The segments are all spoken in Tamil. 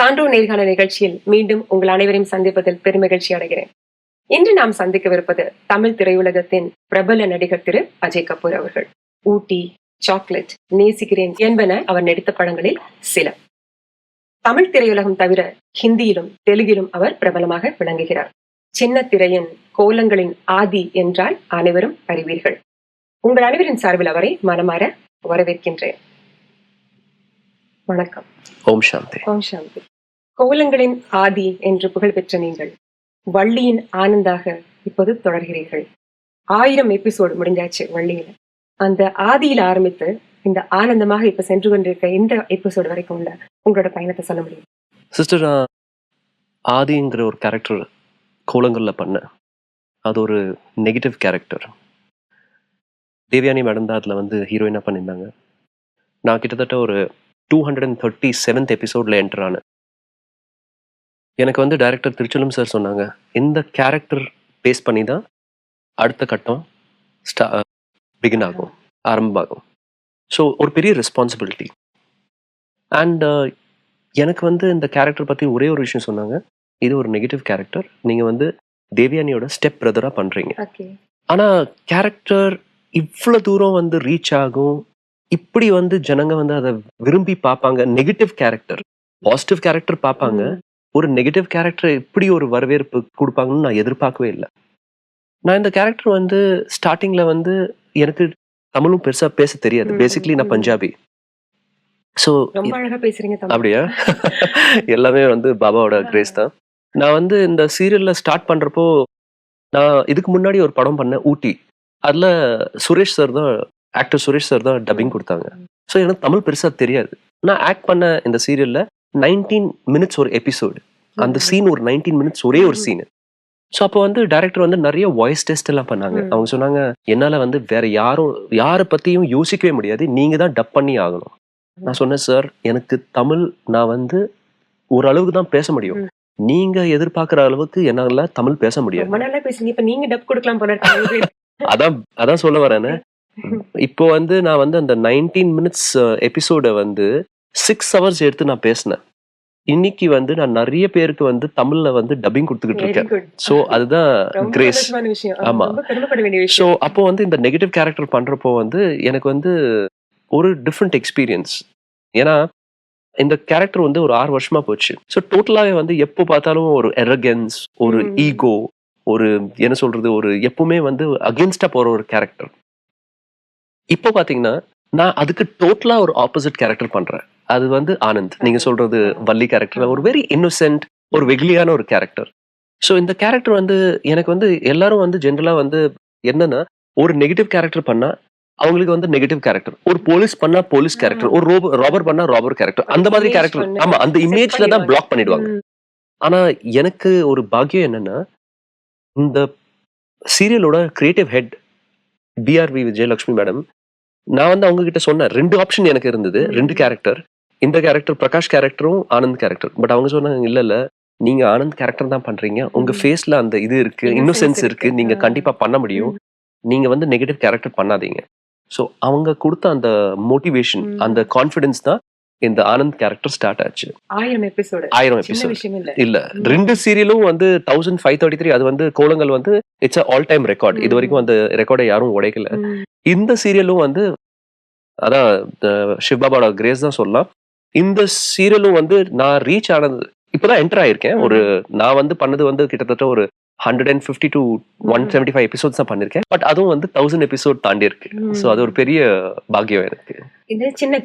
சான்றோர் நேர்காணல் நிகழ்ச்சியில் மீண்டும் உங்கள் அனைவரையும் சந்திப்பதில் பெருமகிழ்ச்சி அடைகிறேன். இன்று நாம் சந்திக்கவிருப்பது தமிழ் திரையுலகத்தின் பிரபல நடிகர் திரு அஜய் கபூர் அவர்கள். ஊட்டி, சாக்லேட், நேசிக்கிறேன் என்பன அவர் நடித்த படங்களில் சில. தமிழ் திரையுலகம் தவிர ஹிந்தியிலும் தெலுங்கிலும் அவர் பிரபலமாக விளங்குகிறார். சின்ன திரையின் கோலங்களின் ஆதி என்றால் அனைவரும் அறிவீர்கள். உங்கள் அனைவரின் சார்பில் அவரை மனமாற வரவேற்கின்றேன். வணக்கம். ஓம் சாந்தி. ஓம் சாந்தி. கோலங்களின் ஆதி என்று புகழ் பெற்ற நீங்கள் வள்ளியின் ஆனந்தாக இப்போது தொடர்கிறீர்கள். 1000 எபிசோடு முடிஞ்சாச்சு வள்ளியில. அந்த ஆதியில ஆரம்பித்து இந்த ஆனந்தமாக இப்ப சென்று கொண்டிருக்க இந்த எபிசோடு வரைக்கும் உள்ள உங்களோட பயணத்தை சொல்ல முடியும்? சிஸ்டர், நான் ஆதிங்கிற ஒரு கேரக்டர் கோலங்கள்ல பண்ணேன். அது ஒரு நெகட்டிவ் கேரக்டர். தேவயானி மேடம் தான் அதில் வந்து ஹீரோயினாக பண்ணியிருந்தாங்க. நான் கிட்டத்தட்ட ஒரு 237th எபிசோடில் என்டர் ஆனேன். எனக்கு வந்து டைரக்டர் திருச்செல்வம் சார் சொன்னாங்க, இந்த கேரக்டர் பேஸ் பண்ணி தான் அடுத்த கட்டம் பிகின் ஆகும், ஆரம்பமாகும். ஸோ ஒரு பெரிய ரெஸ்பான்சிபிலிட்டி. அண்ட் எனக்கு வந்து இந்த கேரக்டர் பற்றி ஒரே ஒரு விஷயம் சொன்னாங்க, இது ஒரு நெகட்டிவ் கேரக்டர், நீங்கள் வந்து தேவயானியோட ஸ்டெப் பிரதராக பண்ணுறீங்க. ஆனால் கேரக்டர் இவ்வளோ தூரம் வந்து ரீச் ஆகும், இப்படி வந்து ஜனங்க வந்து அதை விரும்பி பார்ப்பாங்க. நெகட்டிவ் கேரக்டர், பாசிட்டிவ் கேரக்டர் பார்ப்பாங்க, ஒரு நெகட்டிவ் கேரக்டர் இப்படி ஒரு வரவேற்பு கொடுப்பாங்கன்னு நான் எதிர்பார்க்கவே இல்லை. நான் இந்த கேரக்டர் வந்து ஸ்டார்டிங்ல வந்து எனக்கு தமிழும் பெருசா பேச தெரியாது. பேசிக்லி நான் பஞ்சாபி. ஸோ அப்படியா? எல்லாமே வந்து பாபாவோட கிரேஸ் தான். நான் வந்து இந்த சீரியல்ல ஸ்டார்ட் பண்றப்போ நான் இதுக்கு முன்னாடி ஒரு படம் பண்ணேன், ஊட்டி. அதுல சுரேஷ் சார் தான், ஆக்டர் சுரேஷ் சார் தான் டப்பிங் கொடுத்தாங்க. ஸோ எனக்கு தமிழ் பெருசாக தெரியாது. நான் ஆக்ட் பண்ண இந்த சீரியலில் 19 minutes ஒரு எபிசோடு. அந்த சீன் ஒரு 19 minutes ஒரே ஒரு சீனு. ஸோ அப்போ வந்து டைரக்டர் வந்து நிறைய வாய்ஸ் டெஸ்ட் எல்லாம் பண்ணாங்க. அவங்க சொன்னாங்க, என்னால் வந்து வேற யாரை பற்றியும் யோசிக்கவே முடியாது, நீங்கள் தான் டப் பண்ணி ஆகணும். நான் சொன்னேன், சார் எனக்கு தமிழ் நான் வந்து ஓரளவுக்கு தான் பேச முடியும், நீங்க எதிர்பார்க்குற அளவுக்கு என்னால தமிழ் பேச முடியாது. அதான் சொல்ல வரேன்னு. இப்போ வந்து நான் வந்து அந்த 19 minutes எபிசோட வந்து 6 hours எடுத்து நான் பேசினேன். இன்னைக்கு வந்து நான் நிறைய பேருக்கு வந்து தமிழ்ல வந்து டப்பிங் கொடுத்துக்கிட்டு இருக்கேன். ஸோ அதுதான் கிரேஸ். ஆமா. ஸோ அப்போ வந்து இந்த நெகட்டிவ் கேரக்டர் பண்றப்போ வந்து எனக்கு வந்து ஒரு டிஃப்ரெண்ட் எக்ஸ்பீரியன்ஸ். ஏன்னா இந்த கேரக்டர் வந்து ஒரு 6 வருஷமா போச்சு. ஸோ டோட்டலாவே வந்து எப்போ பார்த்தாலும் ஒரு எரகன்ஸ், ஒரு ஈகோ, ஒரு என்ன சொல்றது, ஒரு எப்பவுமே வந்து அகேன்ஸ்டா போற ஒரு கேரக்டர். இப்போ பாத்தீங்கன்னா நான் அதுக்கு டோட்டலா ஒரு ஆப்போசிட் கேரக்டர் பண்றேன். அது வந்து ஆனந்த், நீங்க சொல்றது வள்ளி கேரக்டர், ஒரு வெரி இன்னோசென்ட், ஒரு வெகுலியான ஒரு கேரக்டர். ஸோ இந்த கேரக்டர் வந்து எனக்கு வந்து எல்லாரும் வந்து ஜென்ரலா வந்து என்னன்னா, ஒரு நெகட்டிவ் கேரக்டர் பண்ணா அவங்களுக்கு வந்து நெகட்டிவ் கேரக்டர், ஒரு போலீஸ் பண்ணா போலீஸ் கேரக்டர், ஒரு ராபர் பண்ணா ராபர் கேரக்டர், அந்த மாதிரி கேரக்டர். ஆமா, அந்த இமேஜ்ல தான் பிளாக் பண்ணிடுவாங்க. ஆனா எனக்கு ஒரு பாக்கியம் என்னன்னா, இந்த சீரியலோட creative head BRV Vijayalakshmi madam, நான் வந்து அவங்க கிட்ட சொன்னேன், 2 ஆப்ஷன் எனக்கு இருந்தது, 2 கேரக்டர். இந்த கேரக்டர் பிரகாஷ் கேரக்டரும் ஆனந்த் கேரக்டர். பட் அவங்க சொன்னாங்க, இல்ல நீங்க ஆனந்த் கேரக்டர் தான் பண்றீங்க, உங்க ஃபேஸ்ல அந்த இது இருக்கு, இன்னோசென்ஸ் இருக்கு, நீங்க கண்டிப்பா பண்ண முடியும், நீங்க வந்து நெகட்டிவ் கேரக்டர் பண்ணாதீங்க. ஸோ அவங்க கொடுத்த அந்த மோட்டிவேஷன், அந்த கான்ஃபிடன்ஸ் தான் இந்த ஆனந்த் கேரக்டர் ஸ்டார்ட் ஆச்சு. 1000 எபிசோடு இல்ல, 2 சீரியலும் வந்து 1533. அது வந்து கோலங்கள் வந்து இட்ஸ் ஆல் டைம் ரெக்கார்ட். இது வரைக்கும் அந்த ரெக்கார்டை யாரும் உடைக்கல. இந்த சீரியலும் வந்து அதான் சிவபாபாவோட கிரேஸ் தான் சொல்லலாம். இந்த சீரியலும் வந்து நான் ரீச் ஆனது இப்பதான் என்டர் ஆயிருக்கேன். நான் வந்து பண்ணது வந்து கிட்டத்தட்ட ஒரு 150 to 175 எபிசோட்ஸ் தான் பண்ணிருக்கேன். பட் அதுவும் வந்து 1000 எபிசோட் தாண்டி இருக்கு. ஸோ அது ஒரு பெரிய பாக்கியம் எனக்கு. இது சின்ன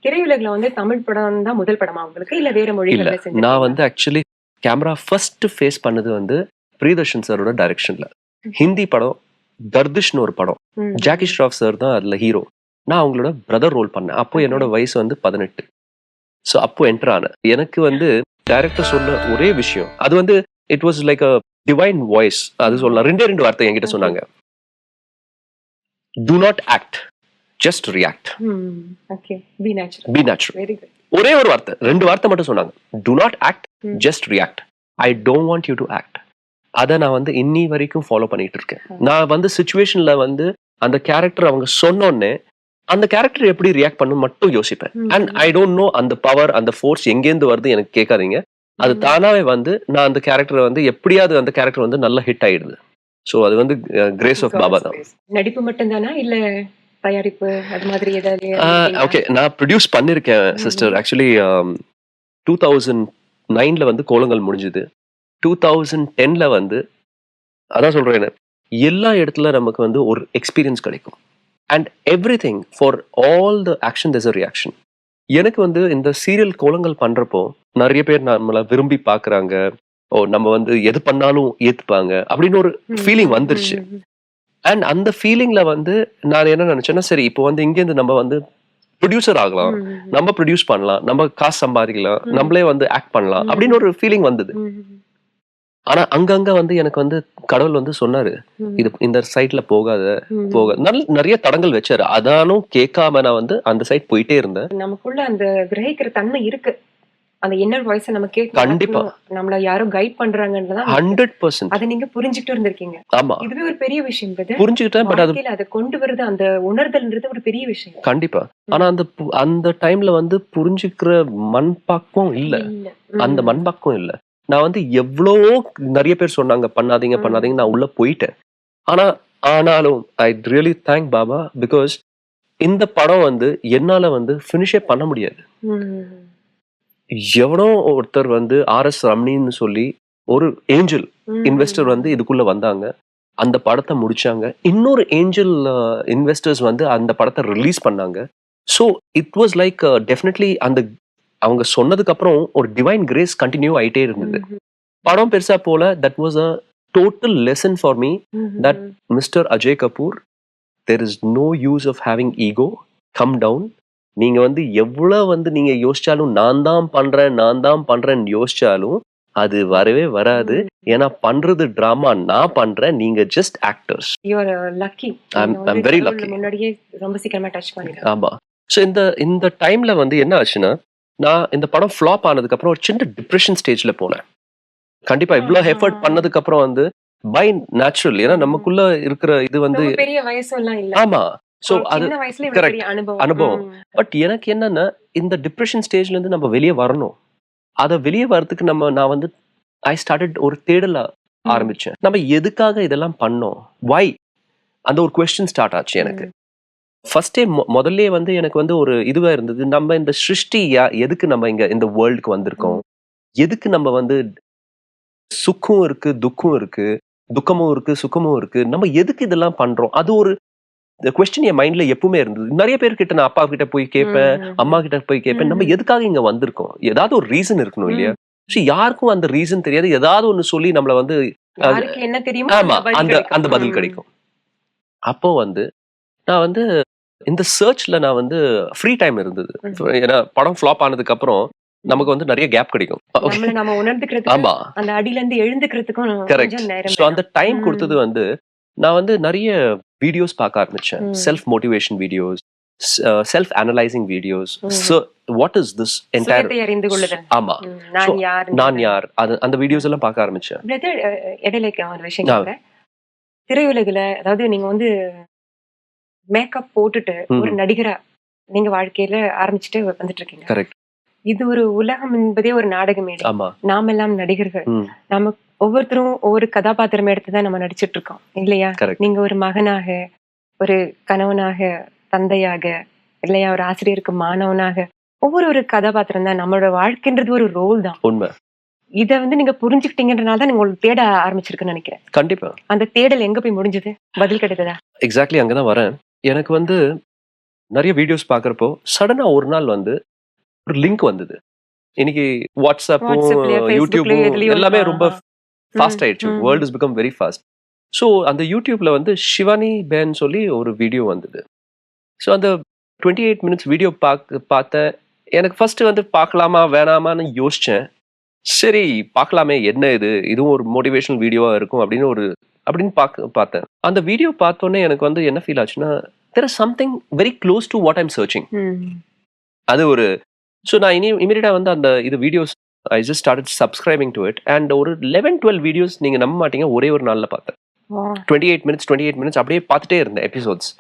திரையுலகில் வந்து தமிழ் படம் தான் முதல் படமா உங்களுக்கு, இல்ல வேற மொழியில? நான் வந்து ஆக்சுவலி கேமரா ஃபர்ஸ்ட் ஃபேஸ் பண்ணது வந்து பிரியதர்ஷன் சாரோட டைரக்ஷன்ல. ஹிந்தி படம் கர்திஷ்னு ஒரு படம், ஜாக்கி ஷ்ராஃப் சார் தான் அதுல ஹீரோ. நான் அவங்களோட பிரதர் ரோல் பண்ணேன். அப்போ என்னோட வயசு வந்து 18. ஸோ அப்போ என்டர் ஆனேன். எனக்கு வந்து டைரக்டர் சொன்ன ஒரே விஷயம், அது வந்து it was like a divine voice. அது சொல்லலாம். 2 வார்த்தை என்கிட்ட சொன்னாங்க, do not act, just react. Okay, be natural. Be natural. Very good. ஒரே ஒரு வார்த்தை, 2 வார்த்தை மட்டும் சொன்னாங்க, do not act, just react. I don't want you to act. அதை நான் வந்து இன்னி வரைக்கும் ஃபாலோ பண்ணிட்டு இருக்கேன். நான் வந்து சிச்சுவேஷன்ல வந்து அந்த கேரக்டர் அவங்க சொன்னோன்னே அந்த கேரக்டர் எப்படி ரியாக்ட் பண்ணணும் மட்டும் யோசிப்பேன். அண்ட் ஐ டோன்ட் நோ அந்த பவர் அந்த ஃபோர்ஸ் எங்கேருந்து வருது எனக்கு கேட்காதீங்க. அது தானாவே வந்து நான் அந்த கேரக்டர் வந்து எப்படியாவது அந்த கேரக்டர் வந்து நல்லா ஹிட் ஆயிடுது. ஸோ அது வந்து கிரேஸ் ஆஃப் பாபா தான். நடிப்பு மட்டும்தானா இல்ல தயாரிப்பு அது மாதிரி ஏதாவது? ஓகே, நான் ப்ரொடியூஸ் பண்ணிருக்கேன் சிஸ்டர். ஆக்சுவலி 2009ல வந்து கோலங்கள் முடிஞ்சுது. 2010ல வந்து அதான் சொல்றேன், எல்லா இடத்துல நமக்கு வந்து ஒரு எக்ஸ்பீரியன்ஸ் கிடைக்கும். And everything for all the action there's a reaction. எனக்கு வந்து இந்த சீரியல் கோலங்கள் பண்றப்போ நிறைய பேர் நம்மள விரும்பி பாக்குறாங்க. ஓ, நம்ம வந்து எது பண்ணாலும் ஏத்துப்பாங்க அப்படின்னு ஒரு ஃபீலிங் வந்துருச்சு. அண்ட் அந்த ஃபீலிங்ல வந்து நான் என்ன நினைச்சேன்னா, சரி இப்போ வந்து இங்கேருந்து நம்ம வந்து ப்ரொடியூசர் ஆகலாம், நம்ம ப்ரொடியூஸ் பண்ணலாம், நம்ம காசு சம்பாதிக்கலாம், நம்மளே வந்து ஆக்ட் பண்ணலாம் அப்படின்னு ஒரு ஃபீலிங் வந்தது. ஆனா அங்கங்க வந்து எனக்கு வந்து கடவுள் வந்து சொன்னாரு, இது இந்த சைட்ல போகாத நிறைய தடங்கள் வச்சாரு. அதானும் கேட்காம நான் வந்து அந்த சைட் போயிட்டே இருந்தேன். நமக்குள்ள அந்த கிரகிக்கிற தன்மை இருக்கு. அந்த இன்னர் வாய்ஸ் நம்ம கேட்க கண்டிப்பா நம்மள யாரோ கைட் பண்றாங்கன்றதான் 100%. அதை நீங்க புரிஞ்சுக்கிட்டு இருந்திருக்கீங்க. ஆமா, இதுவே ஒரு பெரிய விஷயம். புரிஞ்சுக்கிட்டேன். பட் அது அதை கொண்டு வருது அந்த உணர்தல்ன்றது ஒரு பெரிய விஷயம். கண்டிப்பா. ஆனா அந்த டைம்ல வந்து புரிஞ்சுக்கிற மண்பாக்கம் இல்ல. அந்த மண்பாக்கம் இல்ல. நான் வந்து எவ்வளவோ நிறைய பேர் சொன்னாங்க பண்ணாதீங்க பண்ணாதீங்க, நான் உள்ள போயிட்டேன். ஆனாலும் I really thank Baba, because இந்த படம் வந்து என்னால வந்து ஃபினிஷே பண்ண முடியாது. எவனோ ஒருத்தர் வந்து RS ரமணின்னு சொல்லி ஒரு ஏஞ்சல் இன்வெஸ்டர் வந்து இதுக்குள்ள வந்தாங்க, அந்த படத்தை முடிச்சாங்க. இன்னொரு ஏஞ்சல் இன்வெஸ்டர்ஸ் வந்து அந்த படத்தை ரிலீஸ் பண்ணாங்க. So it was like definitely அந்த அவங்க சொன்னதுக்கு அப்புறம் ஒரு டிவைன் கிரேஸ் கண்டினியூ ஆயிட்டே இருந்தது. படம் பெருசா போல. That was a total lesson for me that mister Ajay Kapoor, there is no use of having ego. Come down. நீங்க வந்து எவ்வளவு வந்து நீங்க யோசிச்சாலும் நான் தான் பண்றேன்னு யோசிச்சாலும் அது வரவே வராது. ஏன்னா பண்றது டிராமா, நான் பண்றேன், நீங்க just actors. You are lucky. I'm very lucky. முன்னாடியே ரொம்ப சீக்கிரமா டச் பண்ணிட்டேன். ஆமா. ஸோ இந்த டைம்ல வந்து என்ன ஆச்சுன்னா, நான் இந்த படம் ஃப்ளாப் ஆனதுக்கு அப்புறம் ஒரு சின்ன டிப்ரெஷன் ஸ்டேஜ்ல போனேன். கண்டிப்பா இவ்வளவு எஃபர்ட் பண்ணதுக்கு அப்புறம் வந்து பை நேச்சுரல், ஏன்னா நமக்குள்ள இருக்கிற இது வந்து பெரிய வயசு எல்லாம் இல்ல. ஆமா. சோ அது கரெக்ட் அனுபவம். பட் எனக்கு என்னன்னா, இந்த டிப்ரெஷன் ஸ்டேஜ்ல இருந்து நம்ம வெளியே வரணும். அத வெளியே வரதுக்கு நான் வந்து ஐ ஸ்டார்டட் ஒரு தேடல ஆரம்பிச்சேன். நம்ம எதுக்காக இதெல்லாம் பண்ணோம், வை, அந்த ஒரு கொஸ்டின் ஸ்டார்ட் ஆச்சு எனக்கு. ஃபர்ஸ்ட் டைம் முதல்ல வந்து எனக்கு வந்து ஒரு இதுவா இருந்தது, நம்ம இந்த சிருஷ்டி எதுக்கு நம்ம இங்க இந்த வேர்ல்டுக்கு வந்திருக்கோம், எதுக்கு நம்ம வந்து சுக்கும் இருக்கு துக்கம் இருக்கு, துக்கமும் இருக்கு சுக்கமும் இருக்கு, நம்ம எதுக்கு இதெல்லாம் பண்றோம், அது ஒரு கொஸ்டின் என் மைண்ட்ல எப்பவுமே இருந்தது. நிறைய பேர்கிட்ட நான் அப்பா கிட்ட போய் கேட்பேன், அம்மா கிட்ட போய் கேட்பேன், நம்ம எதுக்காக இங்க வந்திருக்கோம், ஏதாவது ஒரு ரீசன் இருக்கணும் இல்லையா? யாருக்கும் அந்த ரீசன் தெரியாது. ஏதாவது ஒண்ணு சொல்லி நம்மள வந்து என்ன தெரியுமா, ஆமா, அந்த பதில் கிடைக்கும். அப்போ வந்து நான் வந்து இந்த சர்ச்ல நான் வந்து ஃப்ரீ டைம் இருந்தது. ஏன்னா படம் ஃப்ளாப் ஆனதுக்கு அப்புறம் நமக்கு வந்து நிறைய கேப் கிடைக்கும். நம்ம உணர்ந்துக்கிறதுக்கு, ஆமா, அந்த அடியில இருந்து எழுந்துக்கிறதுக்கும் கொஞ்சம் நேரம். சோ அந்த டைம் கொடுத்தது வந்து நான் வந்து நிறைய வீடியோஸ் பார்க்க ஆரம்பிச்சேன். Self motivation videos, self analysing videos. So what is this entire அறிந்து கொள்ளுதல். ஆமா, நான் யார், அந்த வீடியோஸ் எல்லாம் பார்க்க ஆரம்பிச்சேன். இடையில ஒரு விஷயம், திரையுலகில அதாவது நீங்க வந்து மேக்கப் போட்டுட்டு ஒரு நடிகரா நீங்க வாழ்க்கையில ஆரம்பிச்சுட்டு வந்துட்டு இருக்கீங்க. கரெக்ட். இது ஒரு உலகம் என்பதே ஒரு நாடக மேடை. ஆமா, நாம எல்லாம் நடிகர்கள். நம்ம ஒவ்வொருத்தரும் ஒவ்வொரு கதாபாத்திரம் எடுத்துதான் நம்ம நடிச்சிட்டு இருக்கோம் இல்லையா? நீங்க ஒரு மகனாக, ஒரு கணவனாக, தந்தையாக, இல்லையா ஒரு ஆசிரியருக்கு மாணவனாக, ஒரு கதாபாத்திரம் தான். நம்மளோட வாழ்க்கைன்றது ஒரு ரோல் தான். உண்மை. இத வந்து நீங்க புரிஞ்சுக்கிட்டீங்கன்றனால தான் நீங்க உங்களுக்கு தேட ஆரம்பிச்சிருக்குன்னு நினைக்கிறேன். கண்டிப்பா. அந்த தேடல் எங்க போய் முடிஞ்சது, பதில் கிடைத்ததா? எக்ஸாக்ட்லி அங்கதான் வரேன். எனக்கு வந்து நிறைய வீடியோஸ் பாக்குறப்போ சடனா ஒரு நாள் வந்து ஒரு லிங்க் வந்தது. இன்னைக்கு வாட்ஸ்அப்பும் யூடியூபும் எல்லாமே ரொம்ப ஃபாஸ்ட் ஆயிடுச்சு. World is become very fast. So அந்த யூடியூப்ல வந்து ஷிவானி பேன் சொல்லி ஒரு வீடியோ வந்தது. ஸோ அந்த 28 மினிட்ஸ் வீடியோ பார்த்தேன். எனக்கு ஃபர்ஸ்ட் வந்து பார்க்கலாமா வேணாமான்னு யோசிச்சேன். சரி பார்க்கலாமே, என்ன இதுவும் ஒரு மோட்டிவேஷனல் வீடியோவா இருக்கும் அப்படின்னு பார்த்தேன். அந்த வீடியோ பார்த்தோன்னே எனக்கு வந்து என்ன ஃபீல் ஆச்சுன்னா, there is something very close to what I'm searching. அது ஒரு ஸோ நான் இமீடியட்டா வந்து அந்த இது videos I just started subscribing to it. And ஒரு 11-12 வீடியோஸ் நீங்க நம்ப மாட்டீங்க, ஒரே ஒரு நாள்ல பார்த்தேன். 28 மினிட்ஸ் அப்படியே பார்த்துட்டே இருந்தேன் எபிசோட்ஸ்.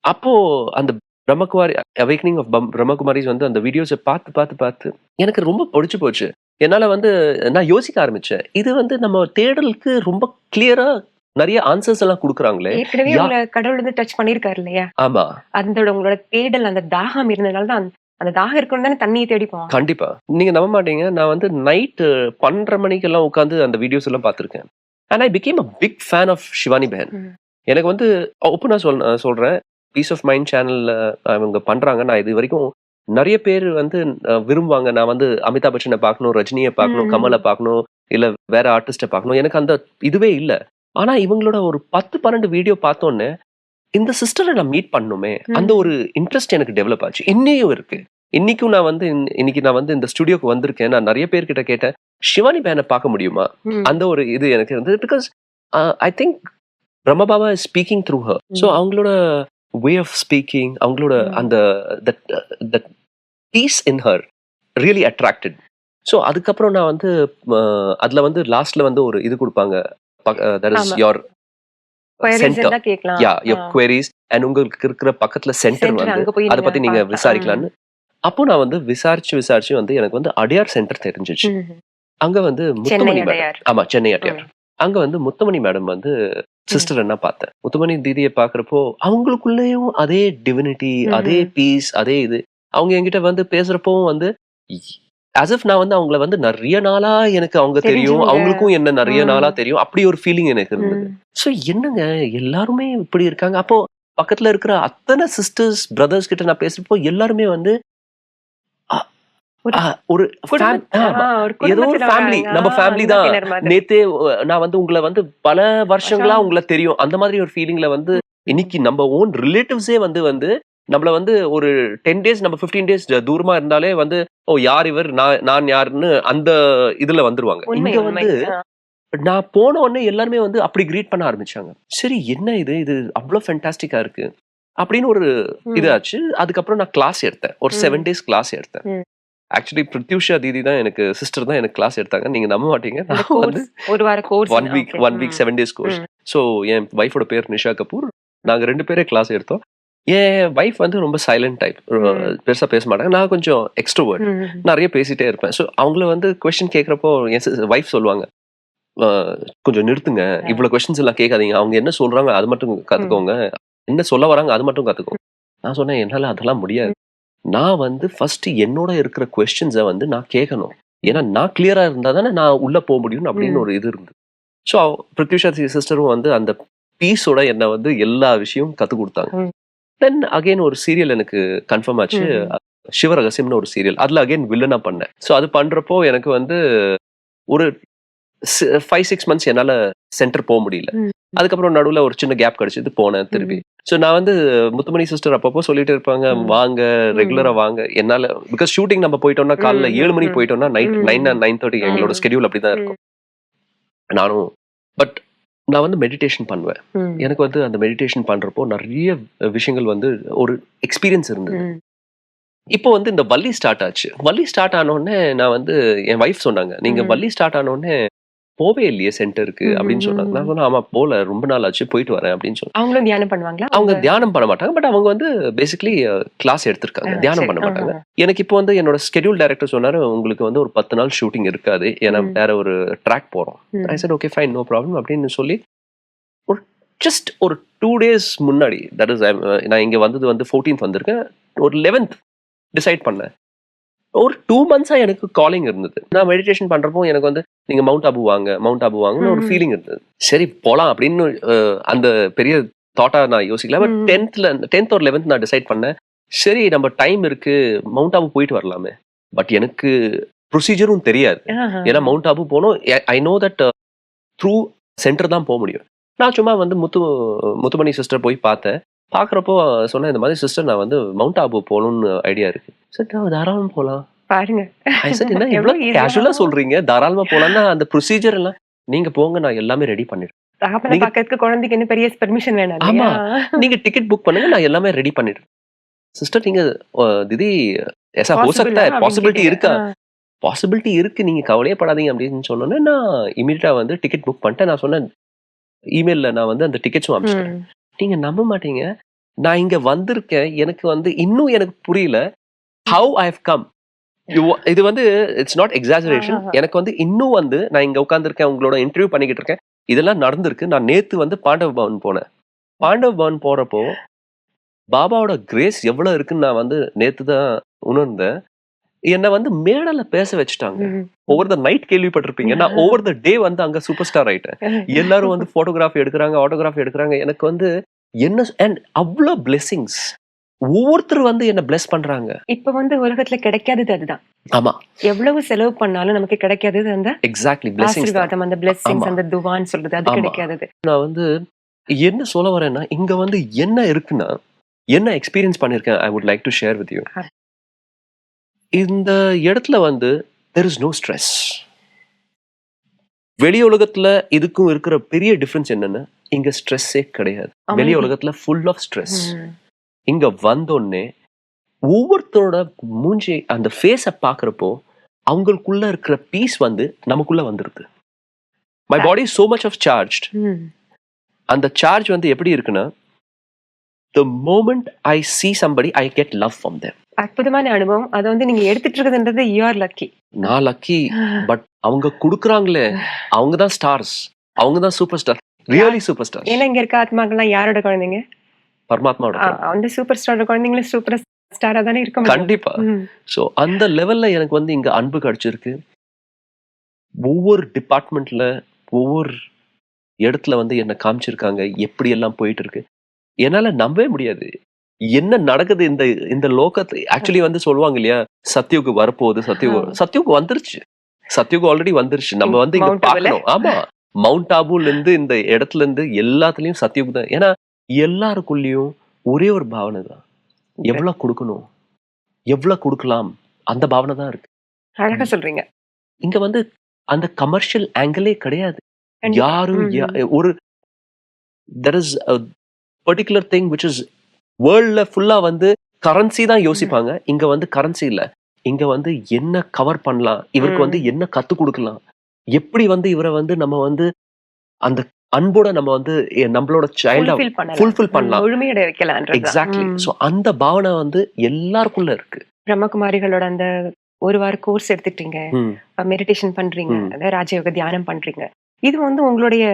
அப்போ அந்த பிரம்மகுமாரி அவேக்கனிங் ஆஃப் பிரம்மகுமாரிஸ் வந்து அந்த வீடியோஸை பார்த்து பார்த்து பார்த்து எனக்கு ரொம்ப பிடிச்சு போச்சு. என்னால வந்து நான் யோசிக்க ஆரம்பிச்சேன். இது வந்து நம்ம தேடலுக்கு ரொம்ப கிளியரா நிறைய ஆன்சர்ஸ் எல்லாம் குடுக்குறாங்களே. ஏற்கனவே உங்கள கடவுள் வந்து டச் பண்ணியிருக்காரு இல்லையா? ஆமா. அந்த உங்களோட தேடல், அந்த தாகம் இருந்ததுனால தான் அந்த தாகம் இருக்கணும் தானே தண்ணியை தேடி போவோம். கண்டிப்பா. நீங்க நம்ப மாட்டீங்க. நான் வந்து நைட் 12:30 மணிக்கெல்லாம் உட்கார்ந்து அந்த வீடியோஸ் எல்லாம் பார்த்திருக்கேன். And I became a big fan of Shivani பெஹன். எனக்கு வந்து ஓப்பனா சொல்றேன். பீஸ் ஆஃப் மைண்ட் சேனல்ல அவங்க பண்றாங்க. நான் இது வரைக்கும் நிறைய பேர் வந்து விரும்புவாங்க. நான் வந்து அமிதாப் பச்சனை பார்க்கணும், ரஜினியை பார்க்கணும், கமலை பார்க்கணும், இல்ல வேற ஆர்டிஸ்ட பார்க்கணும். எனக்கு அந்த இதுவே இல்ல. ஆனா இவங்களோட ஒரு 10, 12 வீடியோ பார்த்தோன்னே இந்த சிஸ்டரை நான் மீட் பண்ணணுமே, அந்த ஒரு இன்ட்ரெஸ்ட் எனக்கு டெவலப் ஆச்சு. இன்னையும் இருக்கு. இன்னைக்கும் நான் வந்து இன்னைக்கு நான் வந்து இந்த ஸ்டுடியோக்கு வந்திருக்கேன். நான் நிறைய பேர்கிட்ட கேட்டேன், ஷிவானி பேனை பார்க்க முடியுமா? அந்த ஒரு இது எனக்கு இருந்தது. Because I think Brahmababa is speaking through her. So அவங்களோட வே ஆஃப் ஸ்பீக்கிங், அவங்களோட அந்த that peace in her really attracted. So அதுக்கப்புறம் நான் வந்து அதுல வந்து லாஸ்ட்ல வந்து ஒரு இது கொடுப்பாங்க. That is your centre, your queries and உங்களுக்கு இருக்கிற பக்கத்துல சென்டர் வந்து அதை பத்தி நீங்க விசாரிக்கலாம்னு. அப்போ நான் வந்து விசாரிச்சு வந்து எனக்கு வந்து அடையார் சென்டர் தெரிஞ்சிச்சு. அங்க வந்து முத்துமணி மேடம், ஆமா சென்னை அடையார். அங்க வந்து முத்துமணி மேடம் வந்து சிஸ்டர் என்ன பார்த்தேன். முத்துமணி தீதியை பாக்குறப்போ அவங்களுக்குள்ளேயும் அதே டிவினிட்டி, அதே பீஸ், அதே இது. அவங்க என்கிட்ட வந்து பேசுறப்பவும் வந்து as if நான் வந்து அவங்கள வந்து நிறைய நாளா எனக்கு அவங்க தெரியும், அவங்களுக்கும் என்ன நிறைய நாளா தெரியும். அப்படி ஒரு ஃபீலிங் எனக்கு இருந்தது. சோ என்னங்க எல்லாருமே இப்படி இருக்காங்க. அப்போ பக்கத்துல இருக்கிற அத்தனை சிஸ்டர்ஸ் பிரதர்ஸ் கிட்ட நான் பேசுறப்போ எல்லாருமே வந்து ஒரு ஏதோ ஒரு ஃபேமிலி, நம்ம ஃபேமிலி தான். நேத்தே நான் வந்து உங்களை வந்து பல வருஷங்களா உங்களை தெரியும், அந்த மாதிரி ஒரு ஃபீலிங்ல வந்து இன்னைக்கு நம்ம ஓன் ரிலேட்டிவ்ஸே வந்து நம்மள வந்து ஒரு 10 days நம்ம 15 days தூரமா இருந்தாலே வந்து ஓ யார் இவர், நான் யாருன்னு அந்த இதுல வந்துருவாங்க. இங்க வந்து நான் போன உடனே எல்லாருமே வந்து அப்படி கிரீட் பண்ண ஆரம்பிச்சாங்க. சரி என்ன இது அவ்வளவு ஃபேண்டாஸ்டிக்கா இருக்கு அப்படின்னு ஒரு இதாச்சு. அதுக்கப்புறம் நான் கிளாஸ் எடுத்தேன். ஒரு 7 days கிளாஸ் எடுத்தேன். ஆக்சுவலி பிரித்யூஷா தீதி தான் எனக்கு சிஸ்டர் தான் எனக்கு கிளாஸ் எடுத்தாங்க. நீங்க நம்ப மாட்டீங்க. நான் வந்து one week 7 days course. So என் வைஃபோட பேர் நிஷா கபூர். நாங்க 2 பேரே கிளாஸ் எடுத்தோம். என் வைஃப் வந்து ரொம்ப சைலண்ட் டைப், பெருசா பேச மாட்டாங்க. நான் கொஞ்சம் எக்ஸ்ட்ரோவர்ட், நிறைய பேசிட்டே இருப்பேன். ஸோ அவங்கள வந்து கொஸ்டின் கேட்கறப்போ என் வைஃப் சொல்லுவாங்க, கொஞ்சம் நிறுத்துங்க, இவ்வளவு கொஸ்டின்ஸ் எல்லாம் கேட்காதீங்க, அவங்க என்ன சொல்றாங்க அது மட்டும் கத்துக்கோங்க, என்ன சொல்ல வராங்க அது மட்டும் கத்துக்கோங்க. நான் சொன்னேன் என்னால அதெல்லாம் முடியாது. நான் வந்து ஃபர்ஸ்ட் என்னோட இருக்கிற கொஸ்டின்ஸை வந்து நான் கேட்கணும். ஏன்னா நான் கிளியரா இருந்தா தானே நான் உள்ள போக முடியும் அப்படின்னு ஒரு இது இருந்து. ஸோ பிரித்யூஷா சிஸ்டரும் வந்து அந்த பீஸோட என்னை வந்து எல்லா விஷயமும் கத்து கொடுத்தாங்க. தென் அகைன் ஒரு சீரியல் எனக்கு கன்ஃபார்ம் ஆச்சு, சிவரகசியம்னு ஒரு சீரியல். அதுல அகைன் வில்லனா பண்ணேன். ஸோ அது பண்றப்போ எனக்கு வந்து ஒரு 5-6 months என்னால சென்டர் போக முடியல. அதுக்கப்புறம் நடுவுல ஒரு சின்ன கேப் கிடைச்சது, போனேன் திருப்பி. ஸோ நான் வந்து முத்துமணி சிஸ்டர் அப்பப்போ சொல்லிட்டு இருப்பாங்க, வாங்க ரெகுலரா வாங்க. என்னால பிகாஸ் ஷூட்டிங் நம்ம போயிட்டோம்னா காலைல 7 மணிக்கு போயிட்டோம்னா நைட் 9-9:30 எங்களோட ஸ்கெடியூல் அப்படிதான் இருக்கும். நானும் பட் நான் வந்து மெடிடேஷன் பண்ணுவேன். எனக்கு வந்து அந்த மெடிடேஷன் பண்றப்போ நிறைய விஷயங்கள் வந்து ஒரு எக்ஸ்பீரியன்ஸ் இருந்தது. இப்போ வந்து இந்த வள்ளி ஸ்டார்ட் ஆச்சு. வள்ளி ஸ்டார்ட் ஆனோடனே நான் வந்து என் வைஃப் சொன்னாங்க, நீங்க வள்ளி ஸ்டார்ட் ஆனோடனே போவே இல்லையே சென்டருக்கு அப்படின்னு சொன்னாங்க. நான் சொன்னேன் ஆமா போல, ரொம்ப நாள் ஆச்சு, போயிட்டு வரேன் அப்படின்னு சொன்னேன். அவங்களும் தியானம் பண்ணுவாங்களா? அவங்க தியானம் பண்ண மாட்டாங்க. பட் அவங்க வந்து பேசிக்கலி கிளாஸ் எடுத்திருக்காங்க, தியானம் பண்ண மாட்டாங்க. எனக்கு இப்போ வந்து என்னோட ஸ்கெடியூல் டைரக்டர் சொன்னாரு, உங்களுக்கு வந்து ஒரு 10 நாள் ஷூட்டிங் இருக்காது, ஏன்னா வேற ஒரு ட்ராக் போறோம். I said okay fine, no problem அப்படின்னு சொல்லி ஒரு ஜஸ்ட் ஒரு 2 days முன்னாடி, தட் இஸ் நான் இங்க வந்தது வந்து 14th வந்திருக்கேன், ஒரு 11th டிசைட் பண்ணேன். ஒரு 2 months எனக்கு காலிங் இருந்தது. நான் மெடிடேஷன் பண்றப்போ எனக்கு வந்து நீங்க மவுண்ட் ஆபு வாங்கன்னு ஒரு ஃபீலிங் இருந்தது. சரி போலாம் அப்படின்னு அந்த பெரிய தாட்டா நான் யோசிக்கல. பட் 10th or 11th நான் டிசைட் பண்ணேன், சரி நம்ம டைம் இருக்கு, மவுண்ட் ஆபு போயிட்டு வரலாமே. பட் எனக்கு ப்ரொசீஜரும் தெரியாது. ஏன்னா மவுண்ட் ஆபு போனோம், I know that through centre தான் போக முடியும். நான் சும்மா வந்து முத்துமணி சிஸ்டர் போய் பார்த்தேன். பாக்குறப்போ சொன்னேன், இந்த மாதிரி சிஸ்டர் நான் வந்து மவுண்ட் ஆபு போகணும்னு ஐடியா இருக்கு. சரி தாராளமா போலாம் பாருங்க. என்ன இவ்வளவு கேஷுவலா சொல்றீங்க, தாராளமா போலாம்னா அந்த ப்ரொசீஜர் எல்லாம் நீங்க போங்க, நான் எல்லாமே ரெடி பண்ணிடுறேன். பக்கத்துக்கு குழந்தைக்கு என்ன பெரிய பெர்மிஷன் வேணும். ஆமா, நீங்க டிக்கெட் புக் பண்ணுங்க, நான் எல்லாமே ரெடி பண்ணிடுறேன். சிஸ்டர் நீங்க திதி ऐसा हो सकता है, பாசிபிலிட்டி இருக்கா? பாசிபிலிட்டி இருக்கு, நீங்க கவலையே படாதீங்க அப்படின்னு சொன்னோன்னே நான் இமீடியட்டா வந்து டிக்கெட் புக் பண்ணிட்டேன். நான் சொன்னேன் இமெயில்ல நான் வந்து அந்த டிக்கெட்ஸும் அனுப்பிச்சிட்டேன். நீங்க நம்ப மாட்டீங்க, நான் இங்க வந்திருக்கேன், எனக்கு வந்து இன்னும் எனக்கு புரியல how I have come. இது வந்து இட்ஸ் நாட் எக்ஸாஜரேஷன். எனக்கு வந்து இன்னும் வந்து நான் இங்க உட்கார்ந்திருக்கேன், உங்களோட இன்டர்வியூ பண்ணிக்கிட்டு இருக்கேன். இதெல்லாம் நடந்திருக்கு. நான் நேத்து வந்து பாண்டவ பவன் போனேன். பாண்டவ பவன் போறப்போ பாபாவோட கிரேஸ் எவ்வளவு இருக்குன்னு நான் வந்து நேத்து தான் உணர்ந்தேன். என்ன வந்து மேடல பேச வச்சுட்டாங்க. ஓவர் த நைட் கேள்விப்பட்டிருப்பீங்க. நான் ஓவர் த டே வந்து அங்க சூப்பர் ஸ்டார் ஆயிட்டேன். எல்லாரும் வந்து போட்டோகிராஃபி எடுக்கிறாங்க, ஆட்டோகிராஃபி எடுக்கிறாங்க. எனக்கு வந்து என்ன அண்ட் அவ்வளோ பிளெஸிங்ஸ். ஒவ்வொருத்தர் வந்து என்ன பிளெஸ் பண்றாங்க. இப்ப வந்து உலகத்துல கிடைக்காதது அதுதான். ஆமா, எவ்வளவு செலவு பண்ணாலும் நமக்கு கிடைக்காதது அந்த எக்ஸாக்ட்லி பிளெஸிங்ஸ். ஆசீர்வாதம், அந்த பிளெஸிங்ஸ், அந்த துவான்னு சொல்றது அது கிடைக்காதது. நான் வந்து என்ன சொல்ல வரேன்னா, இங்க வந்து என்ன இருக்குன்னா, என்ன எக்ஸ்பீரியன்ஸ் பண்ணிருக்கேன், I would like to share with you. இந்த இடத்துல வந்து there is no stress. வெளி உலகத்துல இதுக்கும் இருக்கிற பெரிய டிஃபரன்ஸ் என்னன்னா, இங்க ஸ்ட்ரெஸ்ஸே கிடையாது. வெளி உலகத்துல ஃபுல் ஆஃப் ஸ்ட்ரெஸ். இங்க வந்தோடனே ஒவ்வொருத்தரோட மூஞ்சி அந்த ஃபேஸை பாக்குறப்போ அவங்களுக்குள்ள இருக்கிற பீஸ் வந்து நமக்குள்ள வந்துருது. My body so much of charged. அந்த சார்ஜ் வந்து எப்படி இருக்குன்னா, the moment I see somebody I get love from them. அற்புதமான அனுபவம். அதை வந்து நீங்க எடுத்துட்டு இருக்கிறதுன்றது you are lucky. நான் லக்கி. பட் அவங்க குடுக்குறாங்களே, அவங்க தான் ஸ்டார்ஸ், அவங்க தான் super star, really super star. ஏன்னா இங்க இருக்க ஆத்மாக்கள்லாம் யாரோட குழந்தைங்க? பரமாத்மாவோட. அந்த சூப்பர் ஸ்டாரோட குழந்தைங்களும் சூப்பர் ஸ்டாரா தானே இருக்கும். கண்டிப்பா. சோ அந்த லெவல்ல எனக்கு வந்து இங்க அன்பு கிடைச்சிருக்கு. ஒவ்வொரு டிபார்ட்மெண்ட்ல ஒவ்வொரு இடத்துல வந்து என்ன காமிச்சிருக்காங்க, எப்படி எல்லாம் போயிட்டு இருக்கு. என்னால நம்பவே முடியாது என்ன நடக்குது இந்த இந்த லோகத்துல. ஆக்சுவலி வந்து சொல்லுவாங்க இல்லையா, சத்யுக்கு வரப்போகுது, சத்யுக்கு வந்துருச்சு, சத்யுக்கு ஆல்ரெடி வந்துருச்சு. நம்ம வந்து இங்க பார்க்கணும். ஆமா, மவுண்ட் ஆபுல இருந்து இந்த இடத்துல இருந்து எல்லாத்துலயும் சத்யுக்கு தான். ஏன்னா எல்லாருக்குள்ளயும் ஒரே ஒரு பாவனை தான், எவ்வளவு கொடுக்கணும், எவ்வளவு கொடுக்கலாம், அந்த பாவனை தான் இருக்கு. அழகா சொல்றீங்க. இங்க வந்து அந்த கமர்ஷியல் ஆங்கிளே கிடையாது. யாரும் ஒரு there is a particular thing which is வேர்ல்ட்ல ஃபுல்லா வந்து கரன்சி தான் யோசிப்பாங்க. இங்க வந்து கரன்சி இல்ல. இங்க வந்து என்ன கவர் பண்ணலாம், இவருக்கு வந்து என்ன கத்து கொடுக்கலாம், எப்படி வந்து இவரை வந்து நம்ம வந்து அந்த அன்போட நம்ம வந்து நம்மளோட சைல்டா ஃபுல்ஃபில் பண்ணலாம், முழுமையடைய வைக்கலாம். எக்ஸாக்ட்லி. சோ அந்த பாவனை வந்து எல்லாருக்குள்ள இருக்கு. பிரம்மகுமாரிகளோட அந்த ஒரு வார கோர்ஸ் எடுத்துட்டீங்க, மெடிடேஷன் பண்றீங்க, அதாவது ராஜயோக தியானம் பண்றீங்க. இது வந்து உங்களுடைய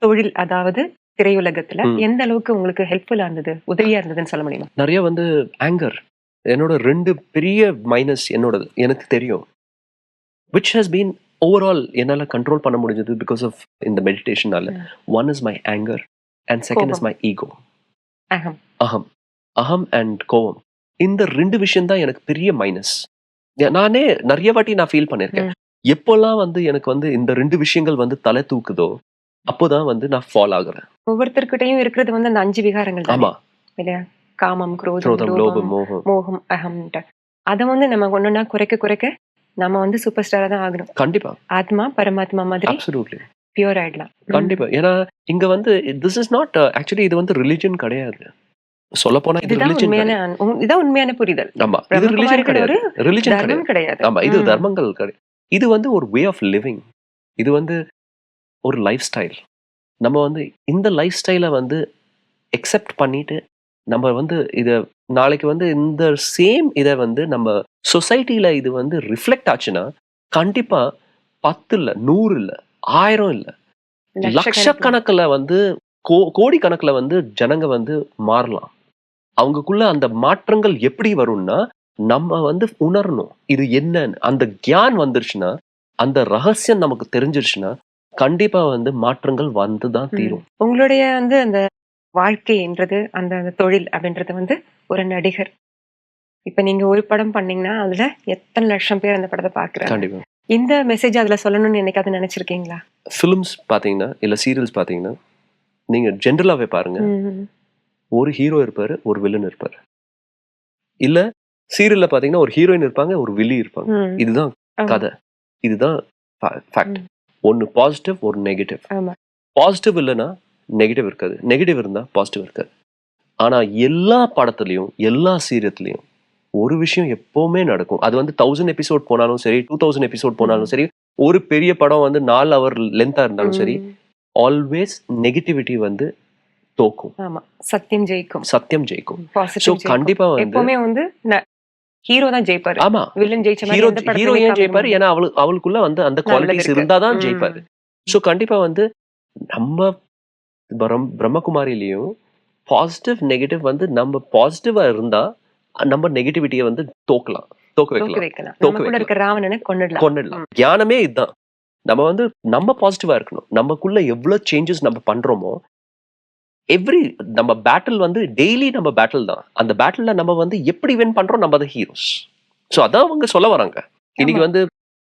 தொழில், அதாவது திரையுலகத்துல எந்த அளவுக்கு உங்களுக்கு ஹெல்ப்ஃபுல்லா இருந்தது, உதவியா இருந்ததுன்னு சொல்ல முடியுமா? நிறைய வந்து ஆங்கர், என்னோட 2 பெரிய மைனஸ் என்னோடது எனக்கு தெரியும். which has been overall என்னால கண்ட்ரோல் பண்ண முடிஞ்சது because of இந்த மெடிடேஷனால. one is my anger and second is my ego. அகம் and கோவம். இந்த 2 விஷயம் தான் எனக்கு பெரிய மைனஸ். நானே நிறைய வாட்டி நான் ஃபீல் பண்ணிருக்கேன். எப்போல்லாம் வந்து எனக்கு வந்து இந்த 2 விஷயங்கள் வந்து தலை தூக்குதோ அப்போதான் வந்து நான் ஃபால் ஆகுறேன். ஒவ்வொருத்தர்கிட்டயும் இருக்கிறது வந்து அந்த 5 விகாரங்கள். ஆமா இல்லையா? காமம், குரோதம், லோபம், மோகம், அகம். அத வந்து நம்ம ஒண்ணுன்னா குறைக்க நம்ம வந்து சூப்பர் ஸ்டாரா தான் ஆகணும். கண்டிப்பா. ஆத்மா பரமாத்மா மாதிரி அப்சல்யூட்லி பியூர் ஆயிடலாம். கண்டிப்பா. ஏன்னா இங்க வந்து this is not actually இது வந்து ரிலிஜன் கிடையாது. சொல்ல போனா இது இதான் உண்மையான புரிதல். ஆமா, இது ரிலிஜன் கிடையாது, ரிலிஜன் கிடையாது. ஆமா, இது தர்மங்கள் கிடையாது. இது வந்து ஒரு வே ஆஃப் லிவிங். இது வந்து ஒரு லைஃப் ஸ்டைல். நம்ம வந்து இந்த லைஃப் ஸ்டைலை வந்து எக்ஸெப்ட் பண்ணிட்டு நம்ம வந்து இதை நாளைக்கு வந்து இந்த சேம் இதை வந்து நம்ம சொசைட்டில இது வந்து ரிஃப்ளெக்ட் ஆச்சுன்னா கண்டிப்பா 10 இல்ல, 100 இல்ல, 1000 இல்ல, லட்சக்கணக்கில் வந்து கோடி கணக்கில் வந்து ஜனங்க வந்து மாறலாம். அவங்களுக்குள்ள அந்த மாற்றங்கள் எப்படி வரும்னா நம்ம வந்து உணரணும் இது என்னன்னு. அந்த கியான் வந்துருச்சுன்னா, அந்த ரகசியம் நமக்கு தெரிஞ்சிருச்சுன்னா கண்டிப்பா வந்து மாற்றங்கள் வந்துதான் தீரும். உங்களுடைய வந்து அந்த வாழ்க்கைன்றது, அந்த தொழில் அப்படின்றது வந்து ஒரு நடிகர். இப்ப நீங்க ஒரு படம் பண்ணீங்கன்னா அதுல எத்தனை லட்சம் பேர் அந்த படத்தை பாக்குறாங்க. கண்டிப்பா. இந்த மெசேஜ் அதுல சொல்லணும்னு என்னைக்காவது நினைச்சிருக்கீங்களா? ஃபிலிம்ஸ் பாத்தீங்கன்னா இல்ல சீரியல்ஸ் பாத்தீங்கன்னா நீங்க ஜென்ரலாவே பாருங்க, ஒரு ஹீரோ இருப்பாரு, ஒரு வில்லன் இருப்பாரு. இல்ல சீரியல்ல பாத்தீங்கன்னா ஒரு ஹீரோயின் இருப்பாங்க, ஒரு வில்லி இருப்பாங்க. இதுதான் கதை, இதுதான் ஃபேக்ட். ஒன்னு பாசிட்டிவ், ஒரு நெகட்டிவ். பாசிட்டிவ் இல்லைன்னா நெகட்டிவ் இருக்காது, நெகட்டிவ் இருந்தா பாசிட்டிவ் இருக்காது. ஆனா எல்லா படத்துலயும் எல்லா சீரியல்லையும் ஒரு விஷயம் எப்பவுமே நடக்கும். அது வந்து 1000 எபிசோட் போனாலும் சரி, 2000 எபிசோட் போனாலும் சரி, ஒரு பெரிய படம் வந்து 4 hour லென்த்தா இருந்தாலும் சரி, ஆல்வேஸ் நெகட்டிவிட்டி வந்து தோக்கும். ஆமா, சத்தியம் ஜெயிக்கும். சத்தியம் ஜெயிக்கும். ஸோ பாசிட்டிவ் ஜெயிக்கும். கண்டிப்பா வந்து எப்பவுமே வந்து ஹீரோ தான் ஜெயிப்பாரு. ஆமா, வில்லன் ஜெயிச்ச மாதிரி ஹீரோ எந்த ஹீரோ படத்துலயுமே ஏன் காமிக்க ஜெயிப்பாரு? முடியாது. ஏன்னா அவளுக்குள்ள வந்து அந்த நல்லது குவாலிட்டிஸ் இருக்கு. இருந்தாதான் ம். ஜெயிப்பாரு. ஸோ கண்டிப்பா வந்து நம்ம பிரம்மகுமாரிலையும் பாசிட்டிவ் நெகட்டிவ் வந்து நம்ம பாசிட்டிவா இருந்தா நம்ம நெகட்டிவிட்டியை வந்து தோக்க தூக்கி வைக்கலாம், வைக்கலாம். தோக்க நமக்குள்ள வைக்கலாம், இருக்க ராவணனை கொன்னுடலாம். கொண்டுடலாம். தியானமே இதுதான். நம்ம வந்து நம்ம பாசிட்டிவா இருக்கணும். நமக்குள்ள எவ்வளவு சேஞ்சஸ் நம்ம பண்றோமோ, நம்ம பேட்டில் வந்து டெய்லி நம்ம பேட்டில் தான். அந்த பேட்டில்ல நம்ம வந்து எப்படி வின் பண்றோம், நம்ம தான் ஹீரோஸ். ஸோ அதான் அவங்க சொல்ல வராங்க. இன்னைக்கு ஆமா. வந்து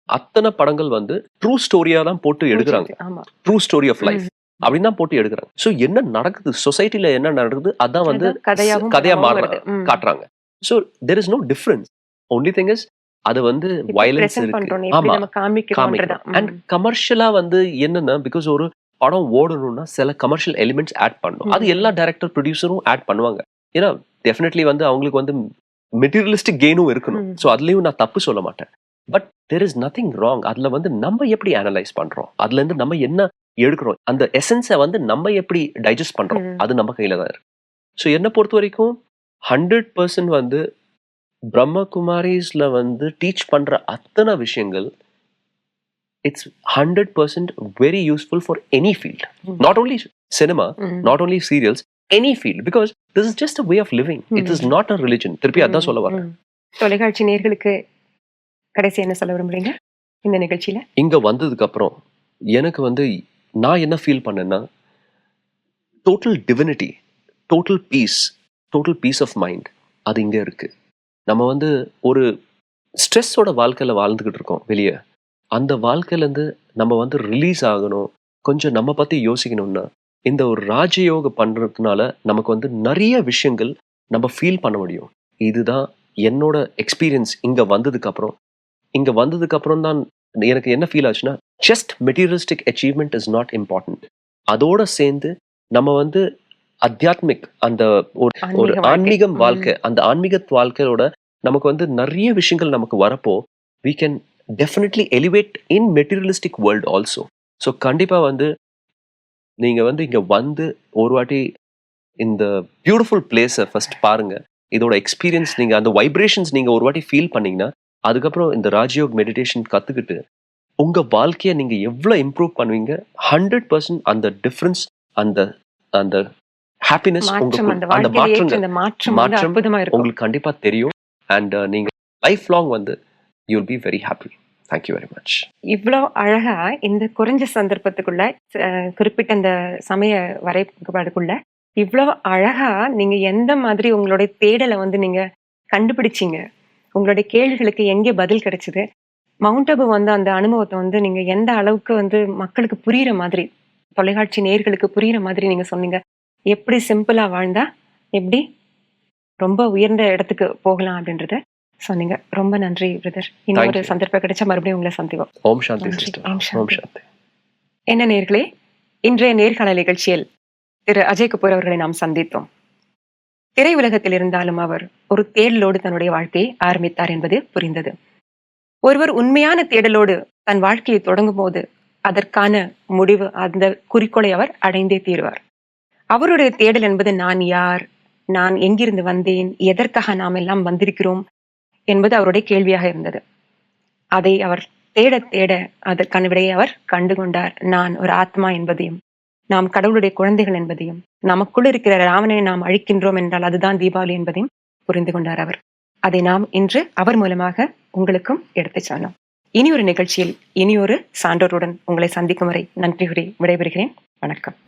அத்தனை படங்கள் வந்து ட்ரூ ஸ்டோரியா தான் போட்டு எடுக்கிறாங்க. ஆமா. ட்ரூ ஸ்டோரி ஆஃப் லைஃப் ம். அப்படின்னு தான் போட்டு எடுக்கிறாங்க. ஸோ என்ன நடக்குது சொசைட்டில, என்ன நடக்குது, அதான் வந்து அதான் கதையாவும் கதையா படமாவும் வருது. காட்டுறாங்க. So there is no difference. Only thing is அது வந்து எப்படி வயலன்ஸ் பிரசன்ட் இருக்கு. பண்றோம், எப்படி ஆமா, நம்ம காமிக்கிறோம்ன்றதான். அண்ட் கமர்ஷியலா வந்து என்னன்னா, பிகாஸ் ஒரு படம் ஓடணும்னா சில கமர்ஷியல் எலிமெண்ட்ஸ் ஆட் பண்ணணும். அது எல்லா டைரக்டர் ப்ரொடியூசரும் ஆட் பண்ணுவாங்க. ஏன்னா டெஃபினெட்லி வந்து அவங்களுக்கு வந்து மெட்டீரியலிஸ்டிக் கெயினும் இருக்கணும். ஸோ அதுலயும் நான் தப்பு சொல்ல மாட்டேன். But there is nothing wrong. அதுல வந்து நம்ம எப்படி அனலைஸ் பண்றோம், அதுல இருந்து நம்ம என்ன எடுக்கிறோம், அந்த எசன்ஸை வந்து நம்ம எப்படி டைஜஸ்ட் பண்றோம், அது நம்ம கையில தான் இருக்கு. ஸோ என்னை பொறுத்த வரைக்கும் 100% வந்து பிரம்மகுமாரிஸ்ல வந்து டீச் பண்ற அத்தனை விஷயங்கள் it's 100% very useful for any field. Not only cinema, not only serials, any field. Because this is just a way of living. It is not a religion. திருப்பி அதான் சொல்ல வரேன். தொலைக்காட்சி நேயர்களுக்கு கடைசி என்ன சொல்ல விரும்புறீங்க இந்த நிகழ்ச்சியில? இங்க வந்ததுக்கு அப்புறம் எனக்கு வந்து நான் என்ன ஃபீல் பண்ணேன்னா, total divinity, total peace of mind அது இங்க இருக்கு. நம்ம வந்து ஒரு ஸ்ட்ரெஸ்ஸோட வாழ்க்கையில வாழ்ந்துகிட்டு இருக்கோம் வெளியே. அந்த வாழ்க்கையிலேருந்து நம்ம வந்து ரிலீஸ் ஆகணும், கொஞ்சம் நம்ம பத்தி யோசிக்கணும்னா, இந்த ஒரு ராஜயோக பண்றதுனால நமக்கு வந்து நிறைய விஷயங்கள் நம்ம ஃபீல் பண்ண முடியும். இதுதான் என்னோட எக்ஸ்பீரியன்ஸ். இங்க வந்ததுக்கு அப்புறம் தான் எனக்கு என்ன ஃபீல் ஆச்சுன்னா, just materialistic achievement is not important. அதோட சேர்ந்து நம்ம வந்து அத்தியாத்மிக், அந்த ஒரு ஆன்மீகம் வாழ்க்கை, அந்த ஆன்மீக வாழ்க்கையோட நமக்கு வந்து நிறைய விஷயங்கள் நமக்கு வரப்போ we can definitely elevate in materialistic world also. So கண்டிப்பா வந்து நீங்க வந்து இங்க வந்து ஒரு வாட்டி இந்த பியூட்டிஃபுல் பிளேஸை ஃபர்ஸ்ட் பாருங்க. இதோட எக்ஸ்பீரியன்ஸ், நீங்க அந்த வைப்ரேஷன்ஸ் நீங்க ஒரு வாட்டி ஃபீல் பண்ணீங்கன்னா, அதுக்கப்புறம் இந்த ராஜயோக் மெடிடேஷன் கத்துக்கிட்டு உங்க வாழ்க்கையை நீங்க எவ்வளவு இம்ப்ரூவ் பண்ணுவீங்க. 100% அந்த டிஃபரன்ஸ், அந்த அந்த ஹாப்பினஸ், அந்த மாற்றம் உங்களுக்கு கண்டிப்பா தெரியும். அண்ட் நீங்க லைஃப் லாங் வந்து you will be very happy. Thank you very much. இவ்வளோ அழகா இந்த குறைஞ்ச சந்தர்ப்பத்துக்குள்ள, குறிப்பிட்ட இந்த சமய வரைபாடுக்குள்ள இவ்வளோ அழகா நீங்க எந்த மாதிரி உங்களுடைய தேடலை வந்து நீங்க கண்டுபிடிச்சீங்க, உங்களுடைய கேள்விகளுக்கு எங்கே பதில் கிடைச்சது, மவுண்ட் அபு வந்து அந்த அனுபவத்தை வந்து நீங்க எந்த அளவுக்கு வந்து மக்களுக்கு புரியுற மாதிரி, தொலைக்காட்சி நேயர்களுக்கு புரியுற மாதிரி நீங்க சொன்னீங்க. எப்படி சிம்பிளா வாழ்ந்தா எப்படி ரொம்ப உயர்ந்த இடத்துக்கு போகலாம் அப்படின்றத சொன்னீங்க. ரொம்ப நன்றி பிரதர். இன்னொரு சந்தர்ப்பம் கிடைச்சா மறுபடியும் உங்களை சந்திப்போம். ஓம் சாந்தி சிஸ்டர். ஓம் சாந்தி. என்ன நேயர்களே, இன்றைய நேர்காணல் நிகழ்ச்சியில் திரு அஜய் கபூர் அவர்களை நாம் சந்தித்தோம். திரையுலகத்தில் இருந்தாலும் அவர் ஒரு தேடலோடு தன்னுடைய வாழ்க்கையை ஆரம்பித்தார் என்பது புரிந்தது. ஒருவர் உண்மையான தேடலோடு தன் வாழ்க்கையை தொடங்கும் போது அதற்கான முடிவு, அந்த குறிக்கோளை அவர் அடைந்தே தீர்வார். அவருடைய தேடல் என்பது நான் யார், நான் எங்கிருந்து வந்தேன், எதற்காக நாம் எல்லாம் வந்திருக்கிறோம் என்பது அவருடைய கேள்வியாக இருந்தது. அதை அவர் தேட தேட அதற்கான விடையை அவர் கண்டுகொண்டார். நான் ஒரு ஆத்மா என்பதையும், நாம் கடவுளுடைய குழந்தைகள் என்பதையும், நமக்குள் இருக்கிற ராவணனை நாம் அழிக்கின்றோம் என்றால் அதுதான் தீபாவளி என்பதையும் புரிந்து கொண்டார் அவர். அதை நாம் இன்று அவர் மூலமாக உங்களுக்கும் எடுத்து சொன்னோம். இனி ஒரு நிகழ்ச்சியில் இனி ஒரு சான்றோருடன் உங்களை சந்திக்கும் வரை நன்றி கூறி விடைபெறுகிறேன். வணக்கம்.